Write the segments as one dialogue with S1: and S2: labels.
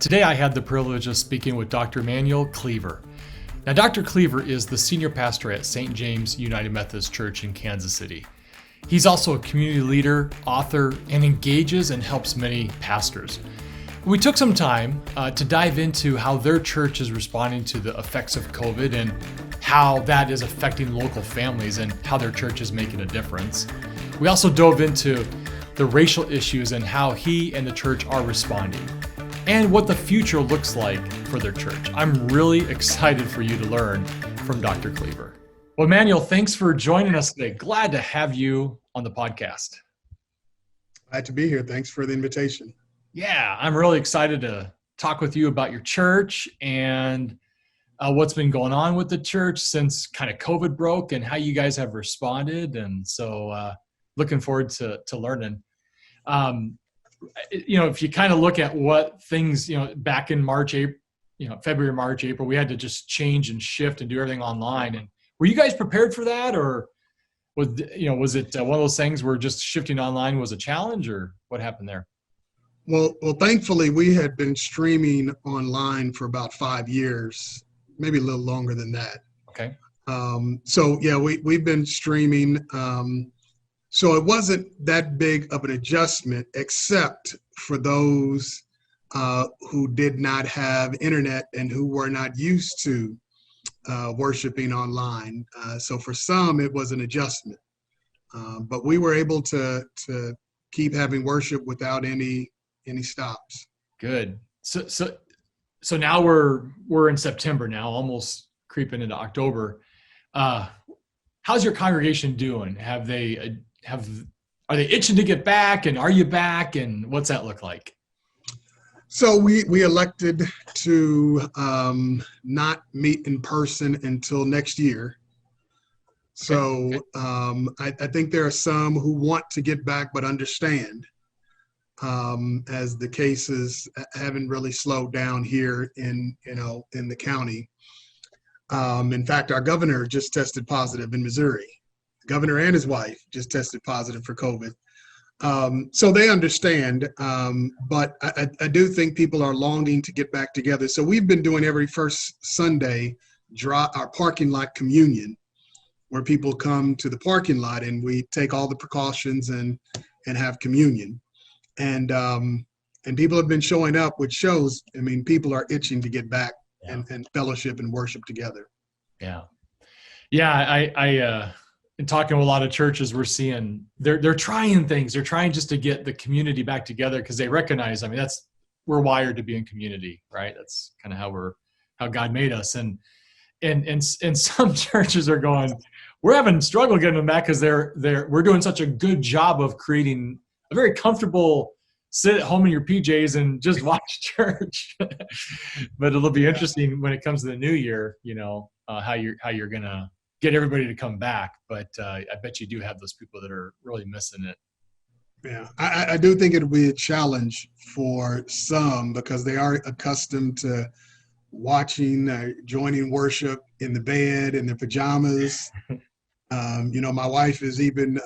S1: Today I had the privilege of speaking with Dr. Emanuel Cleaver. Now, Dr. Cleaver is the senior pastor at St. James United Methodist Church in Kansas City. He's also a community leader, author, and engages and helps many pastors. We took some time to dive into how their church is responding to the effects of COVID and how that is affecting local families and how their church is making a difference. We also dove into the racial issues and how he and the church are responding, and what the future looks like for their church. I'm really excited for you to learn from Dr. Cleaver. Well, Emanuel, thanks for joining us today. Glad to have you on the podcast.
S2: Glad to be here. Thanks for the invitation.
S1: Yeah, I'm really excited to talk with you about your church and what's been going on with the church since kind of COVID broke and how you guys have responded. And so looking forward to learning. If you kind of look at what things, back in March, April, February, March, April, we had to just change and shift and do everything online. And were you guys prepared for that, or was it one of those things where just shifting online was a challenge, or what happened there?
S2: Well, thankfully we had been streaming online for about 5 years, maybe a little longer than that.
S1: Okay.
S2: We've been streaming. So it wasn't that big of an adjustment, except for those who did not have internet and who were not used to worshiping online. So for some, it was an adjustment. But we were able to keep having worship without any stops.
S1: Good. So now we're in September now, almost creeping into October. How's your congregation doing? Are they itching to get back, and are you back, and what's that look like?
S2: So we elected to not meet in person until next year. So I think there are some who want to get back but understand, as the cases haven't really slowed down here in the county. In fact, our governor just tested positive in Missouri. The governor and his wife just tested positive for COVID. So they understand, but I do think people are longing to get back together. So we've been doing every first Sunday our parking lot communion, where people come to the parking lot and we take all the precautions and have communion. And people have been showing up, which shows, people are itching to get back and fellowship and worship together.
S1: Yeah. I in talking to a lot of churches, we're seeing they're trying things. They're trying just to get the community back together because they recognize, we're wired to be in community, right? That's kind of how God made us. And some churches are going, we're having struggle getting them back because we're doing such a good job of creating a very comfortable sit at home in your PJs and just watch church. But it'll be interesting when it comes to the new year, how you're gonna get everybody to come back. But I bet you do have those people that are really missing it.
S2: Yeah, I do think it'll be a challenge for some because they are accustomed to watching, joining worship in the bed, in their pajamas. My wife is even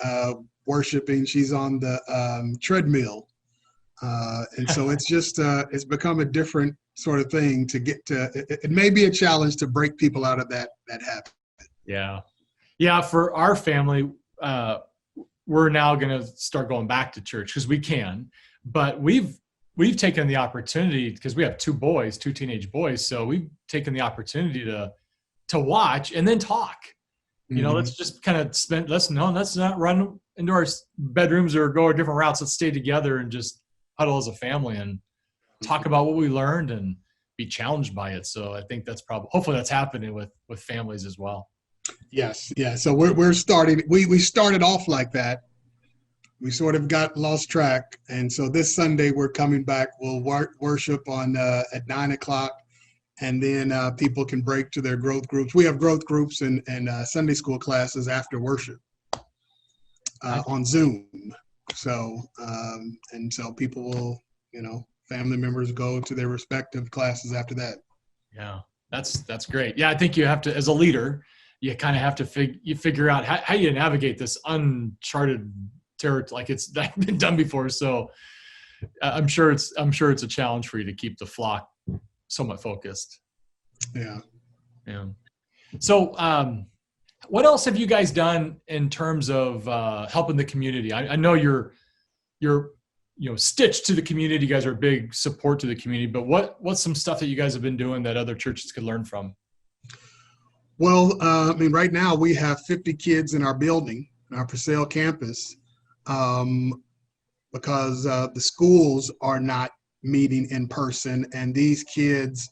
S2: worshiping. She's on the treadmill. And so it's just, it's become a different sort of thing to get to. It may be a challenge to break people out of that habit.
S1: Yeah. For our family, we're now going to start going back to church because we can, but we've taken the opportunity because we have two teenage boys. So we've taken the opportunity to watch and then talk. Let's just kind of let's not run into our bedrooms or go our different routes. Let's stay together and just huddle as a family and talk about what we learned and be challenged by it. So I think hopefully that's happening with families as well.
S2: Yes. Yeah. So we're starting, we started off like that. We sort of got lost track. And so this Sunday we're coming back. We'll worship at 9:00. And then people can break to their growth groups. We have growth groups and Sunday school classes after worship on Zoom. So, so people will, family members go to their respective classes after that.
S1: Yeah, that's great. Yeah, I think you have to, as a leader, you kind of have to figure out how you navigate this uncharted territory, like it's not been done before. So I'm sure it's a challenge for you to keep the flock somewhat focused.
S2: Yeah.
S1: Yeah. So, what else have you guys done in terms of helping the community? I know you're stitched to the community. You guys are a big support to the community, but what's some stuff that you guys have been doing that other churches could learn from?
S2: Well, right now we have 50 kids in our building, our Purcell campus, because the schools are not meeting in person, and these kids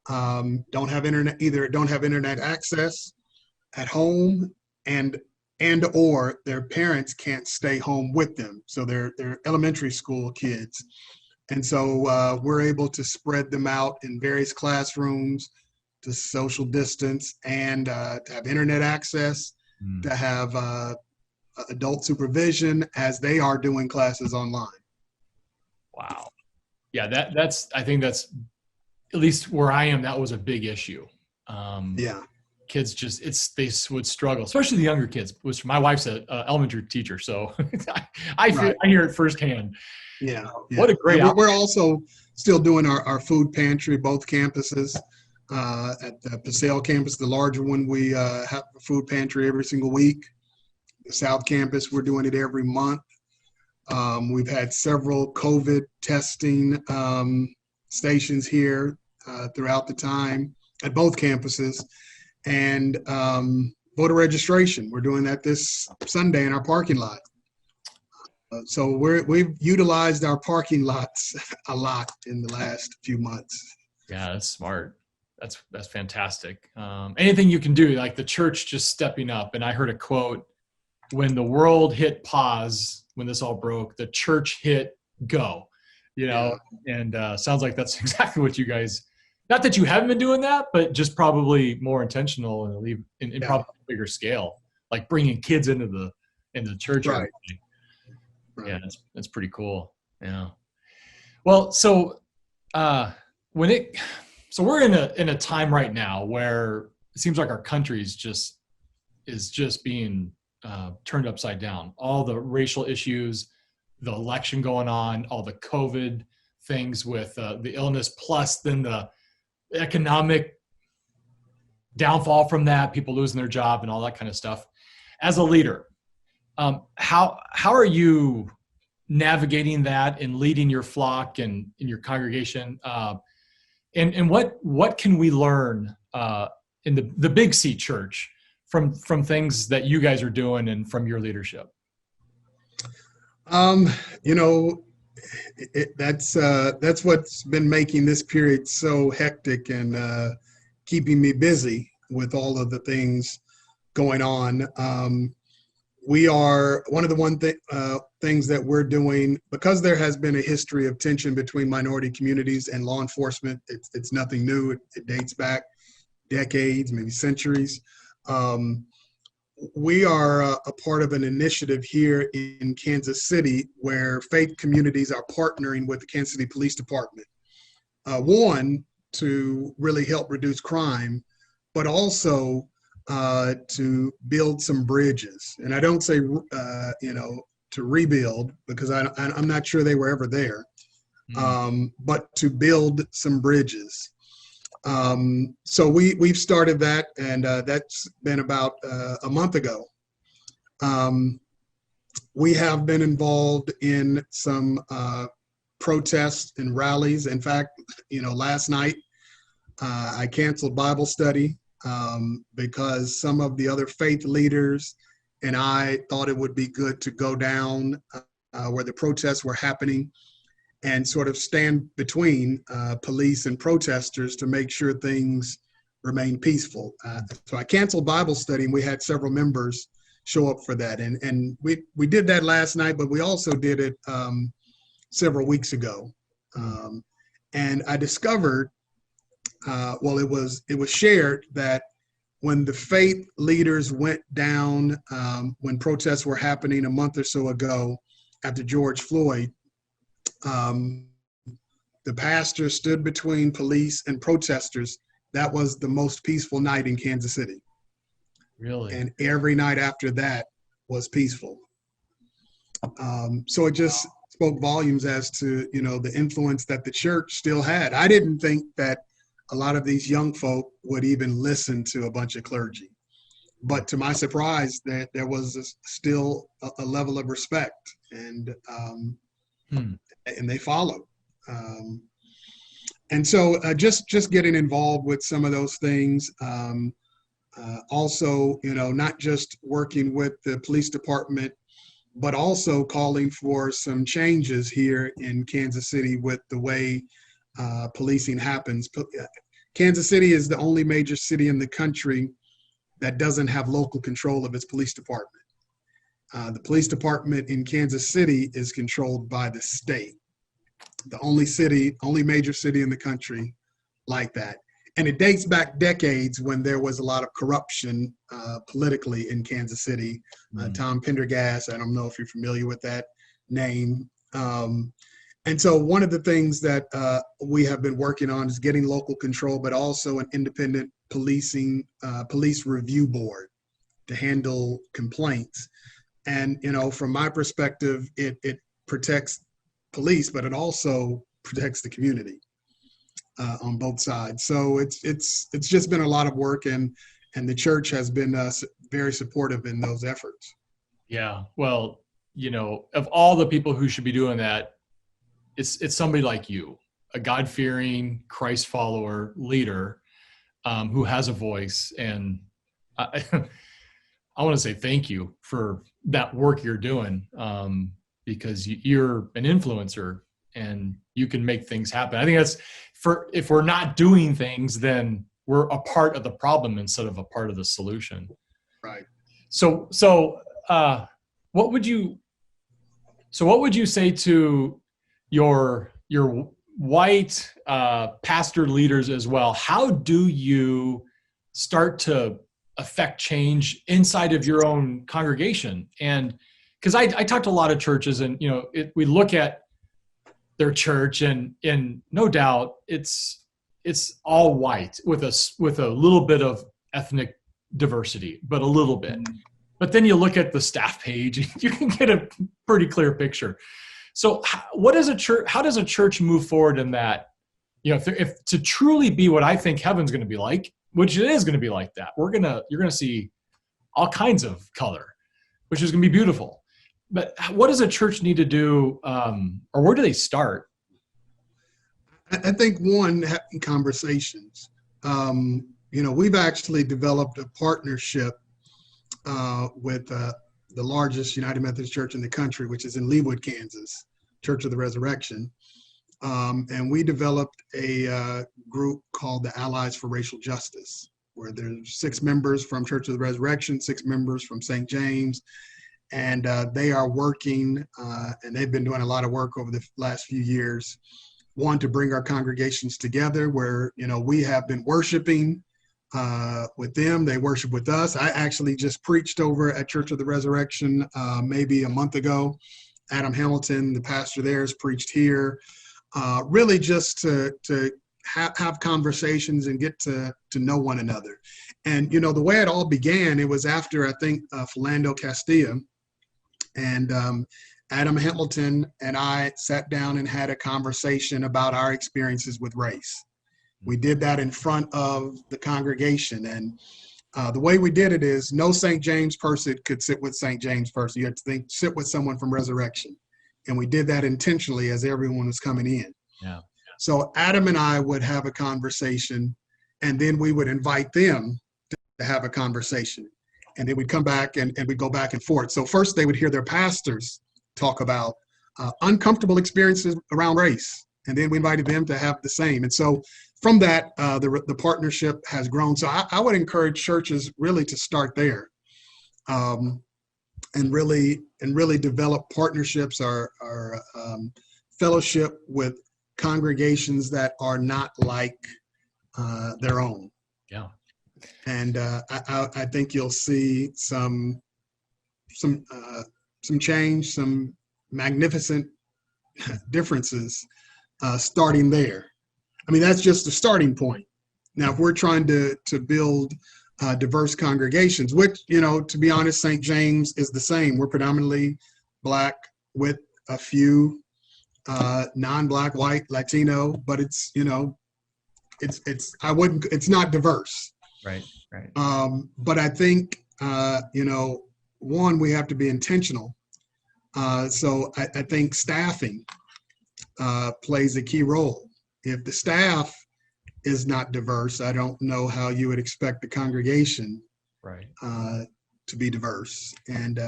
S2: don't have internet access at home, and or their parents can't stay home with them. So they're elementary school kids. And so we're able to spread them out in various classrooms to social distance and to have internet access, to have adult supervision as they are doing classes online.
S1: Wow. Yeah, I think that's, at least where I am, that was a big issue.
S2: Yeah.
S1: Kids they would struggle, especially the younger kids, which my wife's an elementary teacher. So I hear it firsthand.
S2: Yeah.
S1: What a great
S2: We're also still doing our food pantry, both campuses. At the Purcell campus, the larger one, we have a food pantry every single week. The South campus, we're doing it every month. We've had several COVID testing stations here throughout the time at both campuses. And voter registration, we're doing that this Sunday in our parking lot. So we've utilized our parking lots a lot in the last few months.
S1: Yeah, that's smart. That's fantastic. Anything you can do, like the church just stepping up. And I heard a quote, when the world hit pause, when this all broke, the church hit go, and sounds like that's exactly what you guys, not that you haven't been doing that, but just probably more intentional and probably a bigger scale, like bringing kids into the church.
S2: Right.
S1: Yeah, that's pretty cool. Yeah. Well, so we're in a time right now where it seems like our country is just being turned upside down. All the racial issues, the election going on, all the COVID things with the illness, plus then the economic downfall from that, people losing their job and all that kind of stuff. As a leader, how are you navigating that and leading your flock and in your congregation? And what can we learn in the Big C Church from things that you guys are doing and from your leadership?
S2: That's what's been making this period so hectic and keeping me busy with all of the things going on. We are one of the things that we're doing, because there has been a history of tension between minority communities and law enforcement. It's nothing new. It dates back decades, maybe centuries. We are a part of an initiative here in Kansas City where faith communities are partnering with the Kansas City Police Department. One, to really help reduce crime, but also to build some bridges. And I don't say, to rebuild, because I'm not sure they were ever there, but to build some bridges. So we've started that, and that's been about a month ago. We have been involved in some protests and rallies. In fact, last night I canceled Bible study because some of the other faith leaders and I thought it would be good to go down where the protests were happening and sort of stand between police and protesters to make sure things remain peaceful. So I canceled Bible study, and we had several members show up for that. And we did that last night, but we also did it several weeks ago. And I discovered, it was shared that when the faith leaders went down, when protests were happening a month or so ago after George Floyd, the pastor stood between police and protesters. That was the most peaceful night in Kansas City.
S1: Really?
S2: And every night after that was peaceful. So it just spoke volumes as to, the influence that the church still had. I didn't think that a lot of these young folk would even listen to a bunch of clergy. But to my surprise, that there was still a level of respect, and they followed. And so just getting involved with some of those things. Also, not just working with the police department, but also calling for some changes here in Kansas City with the way policing happens. Kansas City is the only major city in the country that doesn't have local control of its police department. The police department in Kansas City is controlled by the state. The only major city in the country like that. And it dates back decades when there was a lot of corruption politically in Kansas City. Tom Pendergast, I don't know if you're familiar with that name. And so one of the things that we have been working on is getting local control, but also an independent police review board to handle complaints. And, from my perspective, it protects police, but it also protects the community on both sides. So it's just been a lot of work, and the church has been very supportive in those efforts.
S1: Yeah. Well, of all the people who should be doing that, it's somebody like you, a God-fearing, Christ follower leader who has a voice. And I want to say thank you for that work you're doing, because you're an influencer and you can make things happen. I think that's if we're not doing things, then we're a part of the problem instead of a part of the solution.
S2: Right.
S1: So what would you say to your white pastor leaders as well? How do you start to affect change inside of your own congregation? And because I talk to a lot of churches, and we look at their church, and no doubt it's all white with a little bit of ethnic diversity, but a little bit. But then you look at the staff page, and you can get a pretty clear picture. So how does a church move forward in that? If to truly be what I think heaven's going to be like, which it is going to be like that, you're going to see all kinds of color, which is going to be beautiful. But what does a church need to do, or where do they start?
S2: I think one, having conversations. We've actually developed a partnership with the largest United Methodist Church in the country, which is in Leawood, Kansas, Church of the Resurrection. And we developed a group called the Allies for Racial Justice, where there's 6 members from Church of the Resurrection, 6 members from St. James, and they are working, and they've been doing a lot of work over the last few years, one, to bring our congregations together, where, we have been worshiping with them. They worship with us. I actually just preached over at Church of the Resurrection maybe a month ago. Adam Hamilton, the pastor there, has preached here. Really just to have conversations and get to know one another. And, the way it all began, it was after, I think, Philando Castilla, and Adam Hamilton and I sat down and had a conversation about our experiences with race. We did that in front of the congregation. And the way we did it is no St. James person could sit with St. James person. You had to sit with someone from Resurrection. And we did that intentionally as everyone was coming in.
S1: Yeah.
S2: So Adam and I would have a conversation, and then we would invite them to have a conversation. And then we'd come back and we'd go back and forth. So first they would hear their pastors talk about uncomfortable experiences around race. And then we invited them to have the same. And so from that, the partnership has grown. So I would encourage churches really to start there, and really develop partnerships or fellowship with congregations that are not like their own.
S1: Yeah.
S2: And I think you'll see some change, some magnificent differences starting there. I mean, that's just the starting point. Now, if we're trying to build diverse congregations, which, to be honest, St. James is the same. We're predominantly Black with a few non-Black, white, Latino, but it's, it's not diverse.
S1: Right. Right.
S2: But I think, one, we have to be intentional. So I think staffing plays a key role. If the staff is not diverse, I don't know how you would expect the congregation
S1: Right.
S2: To be diverse. And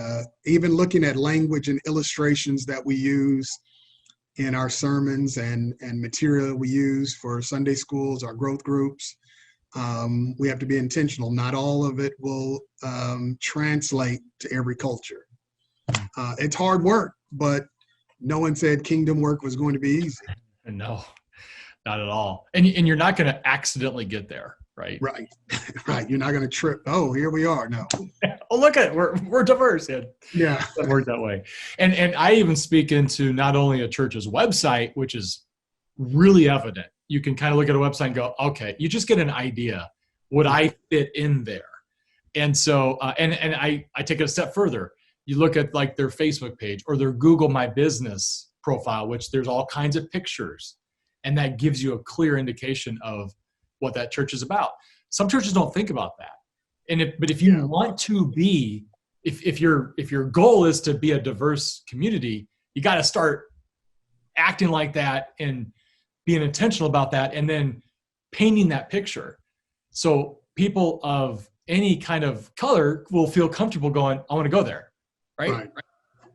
S2: even looking at language and illustrations that we use in our sermons and material we use for Sunday schools, our growth groups, we have to be intentional. Not all of it will translate to every culture. It's hard work, but no one said kingdom work was going to be easy.
S1: No, not at all. And you're not going to accidentally get there, right?
S2: Right. Right. You're not going to trip. Oh, here we are. No.
S1: Oh, look at it. We're diverse.
S2: Yeah.
S1: It doesn't work that way. And I even speak into not only a church's website, which is really evident. You can kind of look at a website and go, okay, you just get an idea. Would I fit in there? And so, and I take it a step further. You look at like their Facebook page or their Google My Business profile, which there's all kinds of pictures. And that gives you a clear indication of what that church is about. Some churches don't think about that. But if you want to be, if your goal is to be a diverse community, you got to start acting like that and being intentional about that, and then painting that picture. So people of any kind of color will feel comfortable going, I want to go there. Right.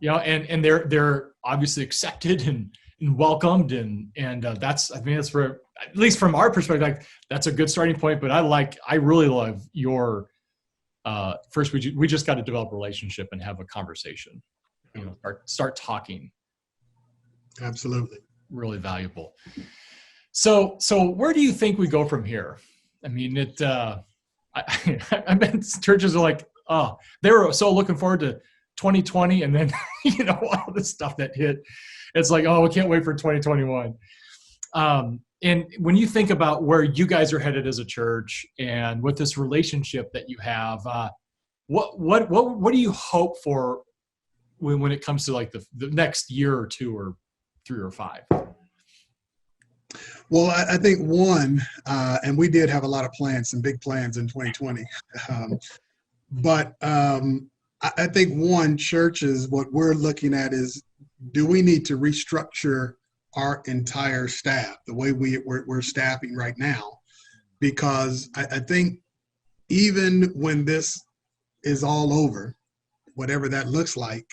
S1: And they're obviously accepted and welcomed. And that's, I mean, that's for, at least from our perspective, like, that's a good starting point. But I really love your, first, we just got to develop a relationship and have a conversation, start talking.
S2: Absolutely.
S1: Really valuable. So where do you think we go from here? I mean, I bet churches are like, oh, they were so looking forward to 2020. And then, all this stuff that hit, it's like, oh, we can't wait for 2021. And when you think about where you guys are headed as a church and with this relationship that you have, what do you hope for when it comes to like the next year or two or 3 or 5?
S2: Well, I think one, and we did have a lot of plans, some big plans in 2020. But I think one, churches, what we're looking at is, do we need to restructure our entire staff the way we're staffing right now? Because I think even when this is all over, whatever that looks like,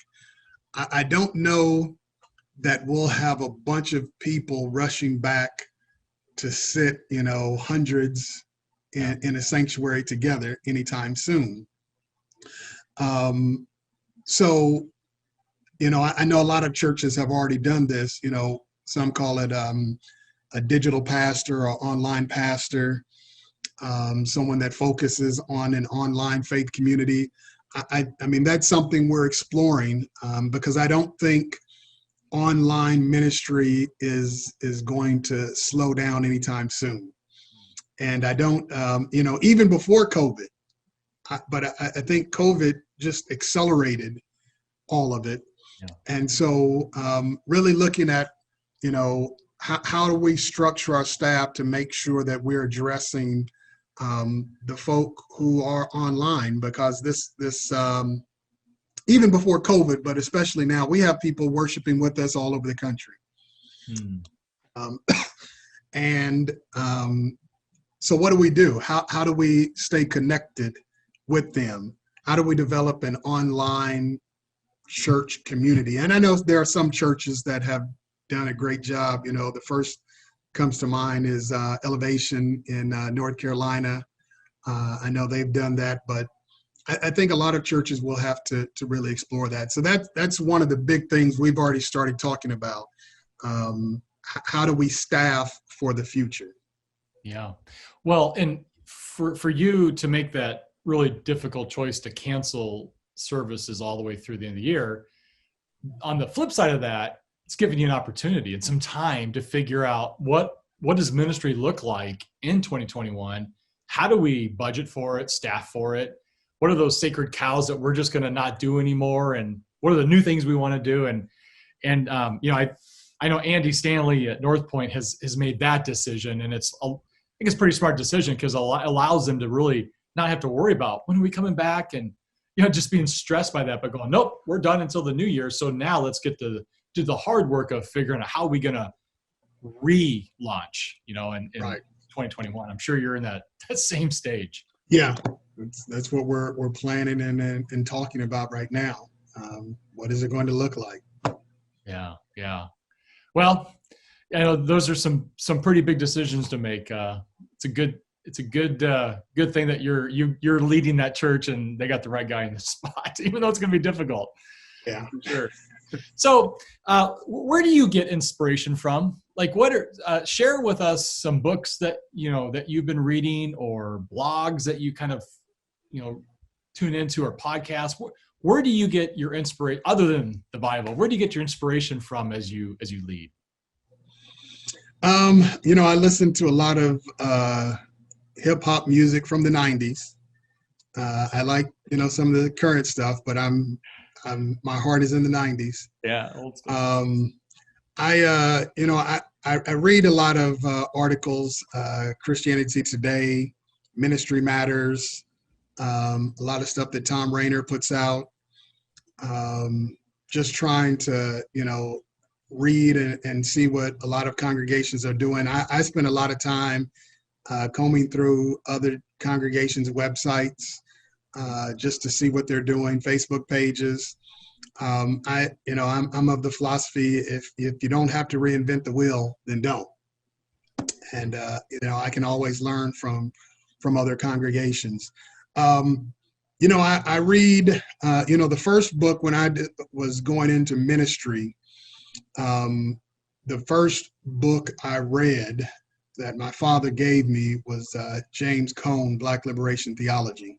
S2: I don't know that we'll have a bunch of people rushing back to sit, hundreds in a sanctuary together anytime soon. So, I know a lot of churches have already done this. Some call it a digital pastor or online pastor, someone that focuses on an online faith community. I mean, that's something we're exploring because I don't think online ministry is going to slow down anytime soon. And I don't, even before COVID, but I think COVID just accelerated all of it. Yeah. And so really looking at, how do we structure our staff to make sure that we're addressing the folk who are online, because this even before COVID, but especially now, we have people worshiping with us all over the country. So what do we do? How do we stay connected with them? How do we develop an online church community? And I know there are some churches that have done a great job. The first comes to mind is Elevation in North Carolina. I know they've done that, but I think a lot of churches will have to really explore that. So that's one of the big things we've already started talking about. How do we staff for the future? Yeah.
S1: Well, and for you to make that really difficult choice to cancel services all the way through the end of the year, on the flip side of that, it's giving you an opportunity and some time to figure out what does ministry look like in 2021? How do we budget for it, staff for it? What are those sacred cows that we're just going to not do anymore? And what are the new things we want to do? And I I know Andy Stanley at North Point has made that decision, and I think it's a pretty smart decision because it allows them to really not have to worry about when are we coming back and just being stressed by that, but going, nope, we're done until the new year. So now let's get to do the hard work of figuring out how we going to relaunch, in
S2: Right.
S1: 2021. I'm sure you're in that same stage.
S2: Yeah, that's what we're planning and talking about right now. What is it going to look like?
S1: Yeah. Well, those are some pretty big decisions to make. It's a good thing that you're leading that church and they got the right guy in the spot, even though it's going to be difficult.
S2: Yeah,
S1: for sure. So, where do you get inspiration from? Like, share with us some books that that you've been reading, or blogs that you kind of tune into, or podcasts. Where do you get your inspiration other than the Bible? Where do you get your inspiration from as you lead?
S2: I listen to a lot of hip hop music from the 90s. I like some of the current stuff, but my heart is in the 90s.
S1: Yeah, old school.
S2: I read a lot of articles, Christianity Today, Ministry Matters, a lot of stuff that Tom Rainer puts out. Just trying to, read and see what a lot of congregations are doing. I spend a lot of time combing through other congregations' websites just to see what they're doing, Facebook pages. I'm of the philosophy, if you don't have to reinvent the wheel, then don't. And I can always learn from other congregations. I read, the first book when I was going into ministry, the first book I read that my father gave me was James Cone, Black Liberation Theology.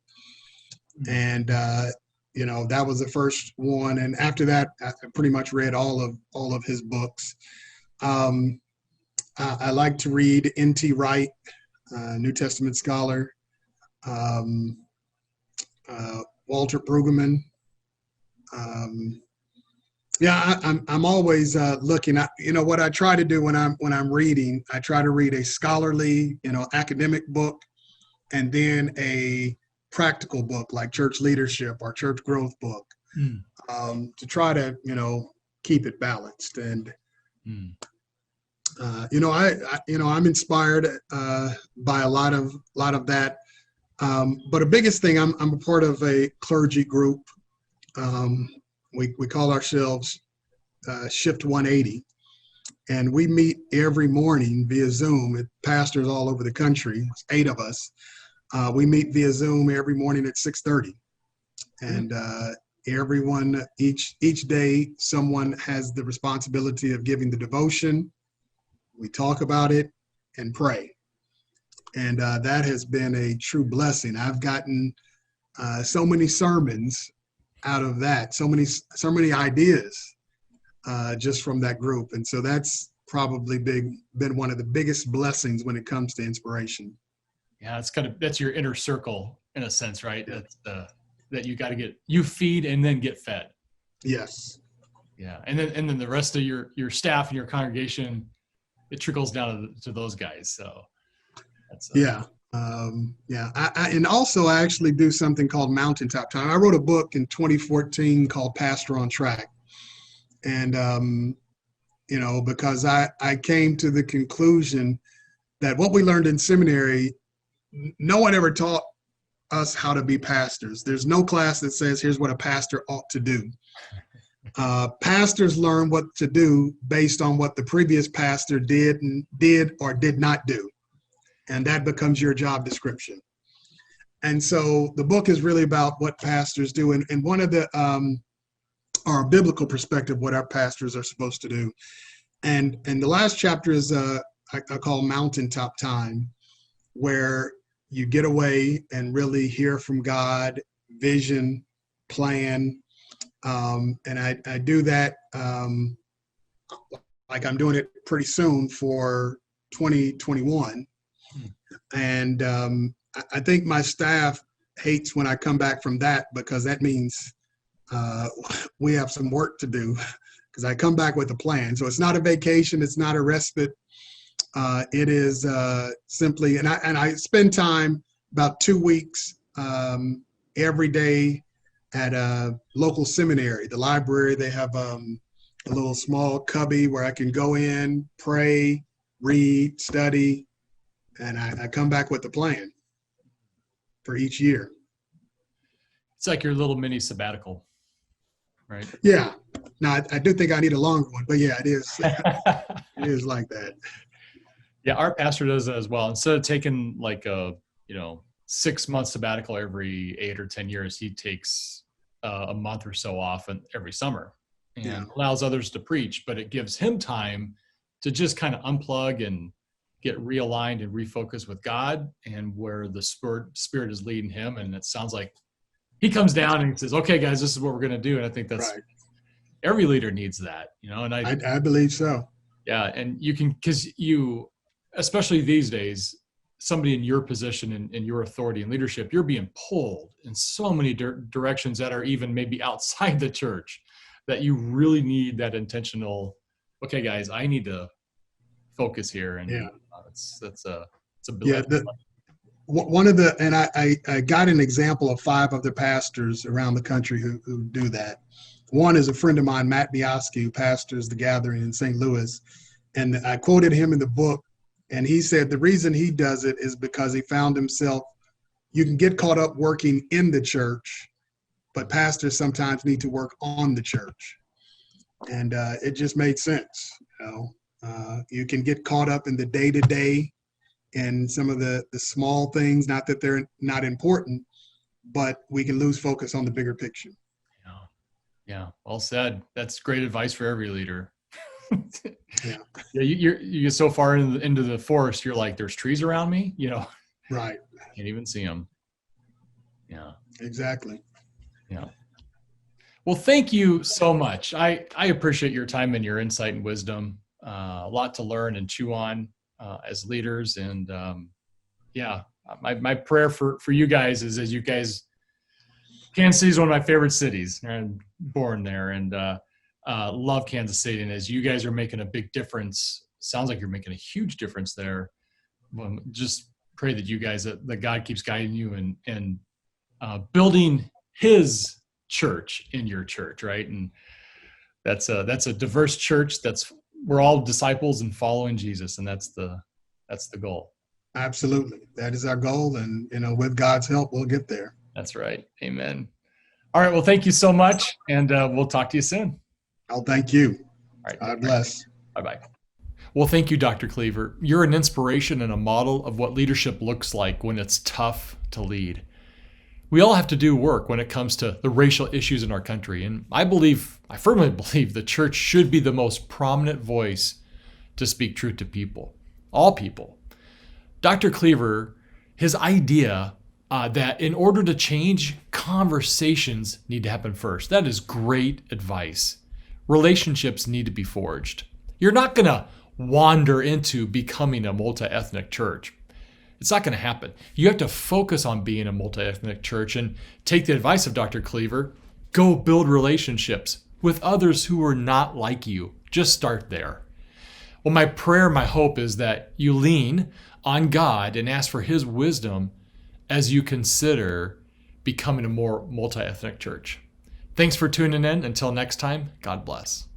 S2: And, that was the first one. And after that, I pretty much read all of his books. I like to read N.T. Wright, New Testament scholar, Walter Brueggemann. I'm always looking at, what I try to do when I'm reading. I try to read a scholarly, academic book, and then a practical book like church leadership or church growth book, to try to, keep it balanced. And, I'm inspired by a lot of that. But the biggest thing, I'm a part of a clergy group. We call ourselves Shift 180, and we meet every morning via Zoom. With pastors all over the country, 8 of us. We meet via Zoom every morning at 6:30, and everyone each day someone has the responsibility of giving the devotion. We talk about it and pray, and that has been a true blessing. I've gotten so many sermons out of that, so many ideas just from that group. And so that's probably been one of the biggest blessings when it comes to inspiration.
S1: Yeah, that's your inner circle in a sense, right? That's that you got to you feed and then get fed.
S2: Yes.
S1: Yeah, and then the rest of your staff and your congregation, it trickles down to those guys. So that's
S2: yeah. And also I actually do something called Mountaintop Time. I wrote a book in 2014 called Pastor on Track. And, because I came to the conclusion that what we learned in seminary, no one ever taught us how to be pastors. There's no class that says, here's what a pastor ought to do. Pastors learn what to do based on what the previous pastor did or did not do. And that becomes your job description. And so the book is really about what pastors do. And one of the, our biblical perspective, what our pastors are supposed to do. And the last chapter is, I call Mountaintop Time, where you get away and really hear from God, vision, plan. And I do that, like I'm doing it pretty soon for 2021. And I think my staff hates when I come back from that, because that means we have some work to do because I come back with a plan. So it's not a vacation. It's not a respite. It is simply, and I spend time about 2 weeks every day at a local seminary, the library. They have a little small cubby where I can go in, pray, read, study, and I come back with a plan for each year.
S1: It's like your little mini sabbatical, right?
S2: Yeah. Now, I do think I need a longer one, but yeah, it is. It is like that.
S1: Yeah, our pastor does that as well. Instead of taking like a 6-month sabbatical every 8 or 10 years, he takes a month or so off every summer and allows others to preach. But it gives him time to just kind of unplug and get realigned and refocus with God and where the Spirit is leading him. And it sounds like he comes down and he says, "Okay, guys, this is what we're going to do." And I think that's right. Every leader needs that, and
S2: I believe so.
S1: Yeah. And you can, because especially these days, somebody in your position and your authority and leadership, you're being pulled in so many directions that are even maybe outside the church, that you really need that intentional, okay, guys, I need to focus here. And it's a
S2: one of the, and I got an example of 5 other pastors around the country who do that. One is a friend of mine, Matt Biaski, who pastors the Gathering in St. Louis. And I quoted him in the book, and he said the reason he does it is because he found himself, you can get caught up working in the church, but pastors sometimes need to work on the church. And it just made sense. You can get caught up in the day-to-day and some of the small things, not that they're not important, but we can lose focus on the bigger picture.
S1: Yeah. Well said. That's great advice for every leader.
S2: Yeah.
S1: You get so far into the forest, you're like, there's trees around me,
S2: Right.
S1: Can't even see them. Yeah.
S2: Exactly.
S1: Yeah. Well, thank you so much. I appreciate your time and your insight and wisdom. A lot to learn and chew on as leaders. And my prayer for you guys is, as you guys, Kansas City is one of my favorite cities. I'm born there and love Kansas City. And as you guys are making a big difference, sounds like you're making a huge difference there. Just pray that you guys, that God keeps guiding you and building His church in your church, right? And that's a diverse church. We're all disciples and following Jesus, and that's the goal.
S2: Absolutely, that is our goal, and with God's help, we'll get there.
S1: That's right. Amen. All right. Well, thank you so much, and we'll talk to you soon.
S2: Oh, thank you.
S1: All right.
S2: God bless.
S1: Bye-bye. Well, thank you, Dr. Cleaver. You're an inspiration and a model of what leadership looks like when it's tough to lead. We all have to do work when it comes to the racial issues in our country, and I firmly believe the church should be the most prominent voice to speak truth to people, all people. Dr. Cleaver, his idea that in order to change, conversations need to happen first. That is great advice. Relationships need to be forged. You're not going to wander into becoming a multi-ethnic church. It's not going to happen. You have to focus on being a multi-ethnic church and take the advice of Dr. Cleaver. Go build relationships with others who are not like you. Just start there. Well, my prayer, my hope is that you lean on God and ask for His wisdom as you consider becoming a more multi-ethnic church. Thanks for tuning in. Until next time, God bless.